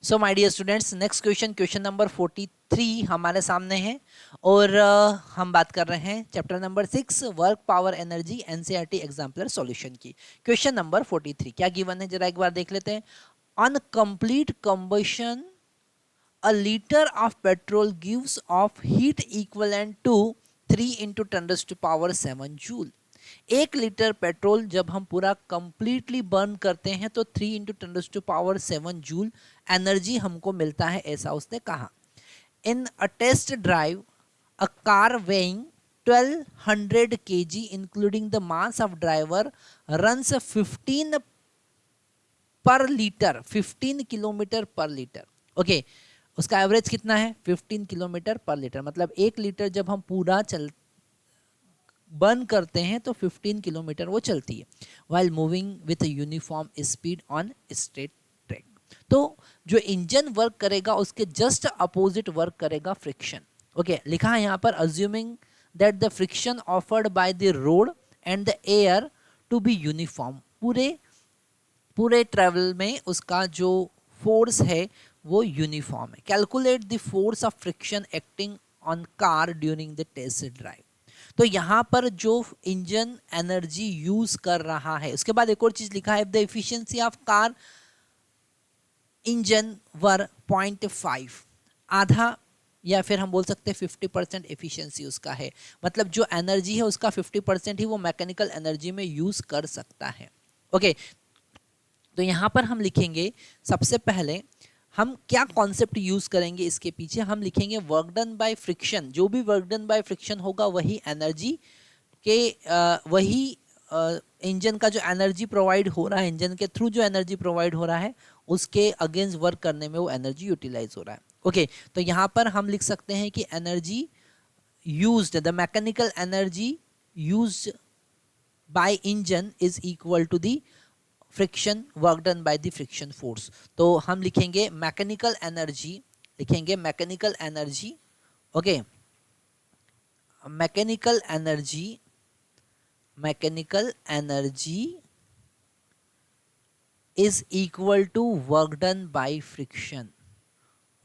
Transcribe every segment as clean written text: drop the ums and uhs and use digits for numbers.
So my dear students, next question number 43 हमारे सामने है और हम बात कर रहे हैं chapter number 6 work power energy NCERT exemplar solution की। क्वेश्चन नंबर 43 क्या गिवन है जरा एक बार देख लेते हैं। On complete combustion a liter of petrol gives off heat equivalent to 3 into 10 raised to power 7 joule. 1 litre petrol जब हम पूरा कंप्लीटली बर्न करते हैं तो 3 into 10 raised to power 7 joule energy हमको मिलता है, ऐसा उसने कहा। In a test drive a car weighing 1200 kg including the mass of driver runs 15 per litre 15 kilometre per litre. Okay, उसका एवरेज कितना है 15 किलोमीटर पर लीटर, मतलब 1 लीटर जब हम पूरा बर्न करते हैं तो 15 किलोमीटर वो चलती है while moving with uniform speed on straight track. तो जो इंजन वर्क करेगा उसके जस्ट अपोजिट वर्क करेगा फ्रिक्शन। ओके, लिखा है यहाँ पर assuming that the friction offered by the road and the air to be uniform. पूरे ट्रेवल में उसका जो फोर्स है वो यूनिफॉर्म है। Calculate the force of friction acting on car during the test drive. तो यहाँ पर जो इंजन एनर्जी यूज कर रहा है, उसके बाद एक और चीज लिखा है the efficiency of car engine were 0.5, आधा या फिर हम बोल सकते हैं 50% एफिशिएंसी उसका है, मतलब जो एनर्जी है उसका 50% ही वो मैकेनिकल एनर्जी में यूज कर सकता है। ओके, तो यहाँ पर हम लिखेंगे सबसे पहले हम क्या कॉन्सेप्ट यूज करेंगे इसके पीछे, हम लिखेंगे वर्क डन बाय फ्रिक्शन। जो भी वर्क डन बाय फ्रिक्शन होगा वही एनर्जी के वही इंजन का जो एनर्जी प्रोवाइड हो रहा है, इंजन के थ्रू जो एनर्जी प्रोवाइड हो रहा है उसके अगेंस्ट वर्क करने में वो एनर्जी यूटिलाइज हो रहा है। ओके, तो यहाँ पर हम लिख सकते हैं कि energy used, the mechanical energy used by engine is equal to the friction work done by the friction force. तो हम लिखेंगे मैकेनिकल एनर्जी, लिखेंगे mechanical energy. Okay, mechanical energy is equal to work done by friction,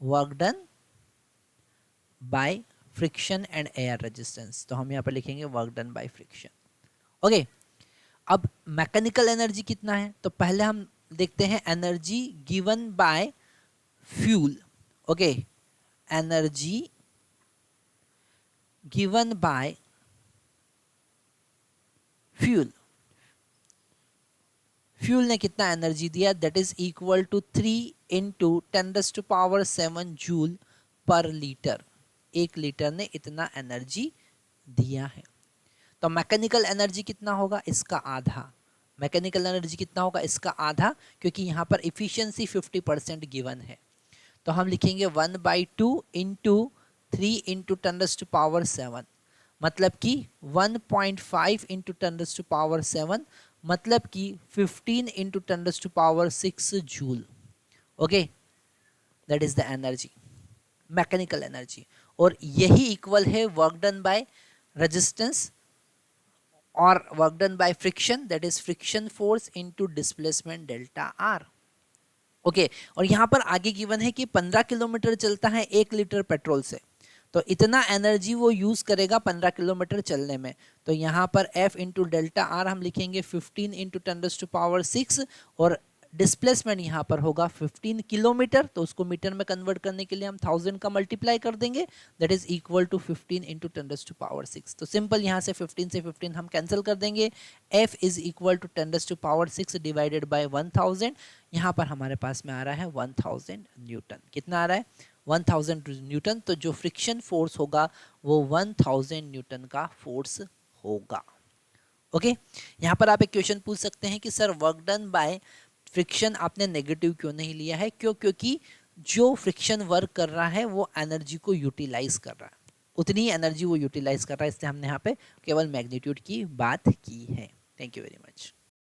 work done by friction and air resistance. तो हम यहाँ पर लिखेंगे work done by friction. Okay, अब मैकेनिकल एनर्जी कितना है तो पहले हम देखते हैं energy given by fuel. Okay, energy given by fuel, fuel ने कितना एनर्जी दिया, that is equal to 3 into 10⁻⁷ joule per litre. 1 litre ने इतना एनर्जी दिया है। तो मैकेनिकल एनर्जी कितना होगा, इसका आधा। मैकेनिकल एनर्जी कितना होगा, इसका आधा, क्योंकि यहाँ पर इफिशियंसी 50% गिवन है। तो हम लिखेंगे 1/2 इंटू 3 इंटू 10⁻⁷, मतलब कि 1.5 इंटू 10⁻⁷, मतलब कि 15 into 10⁻⁶ joule. Okay, that is the energy, mechanical energy. और यही इक्वल है वर्क डन बाय रेजिस्टेंस और work done by friction, that is friction force into displacement delta R. Okay, और यहाँ पर आगे गिवन है कि 15 किलोमीटर चलता है 1 लीटर पेट्रोल से, तो इतना एनर्जी वो यूज करेगा 15 किलोमीटर चलने में। तो यहाँ पर F इंटू डेल्टा आर हम लिखेंगे 15 इंटू 10⁻⁶, और डिस्प्लेसमेंट यहाँ पर होगा 15 किलोमीटर, तो उसको मीटर में कन्वर्ट करने के लिए हम 1000 का मल्टीप्लाई कर देंगे, that is equal to 15 into 10⁻⁶। तो सिंपल यहाँ से 15 से 15 हम कैंसिल कर देंगे। F is equal to 10⁻⁶ divided by 1000। यहाँ पर हमारे पास में आ रहा है 1000 न्यूटन। कितना आ रहा है, 1000 न्यूटन। तो जो फ्रिक्शन फोर्स होगा वो 1000 न्यूटन का फोर्स होगा। ओके, यहाँ पर आप एक क्वेश्चन पूछ सकते हैं कि sir work done by friction आपने नेगेटिव क्यों नहीं लिया है, क्योंकि जो फ्रिक्शन वर्क कर रहा है वो एनर्जी को यूटिलाइज कर रहा है, उतनी ही एनर्जी वो यूटिलाइज कर रहा है, इसलिए हमने यहाँ पे केवल मैग्नीट्यूड की बात की है। Thank you very much.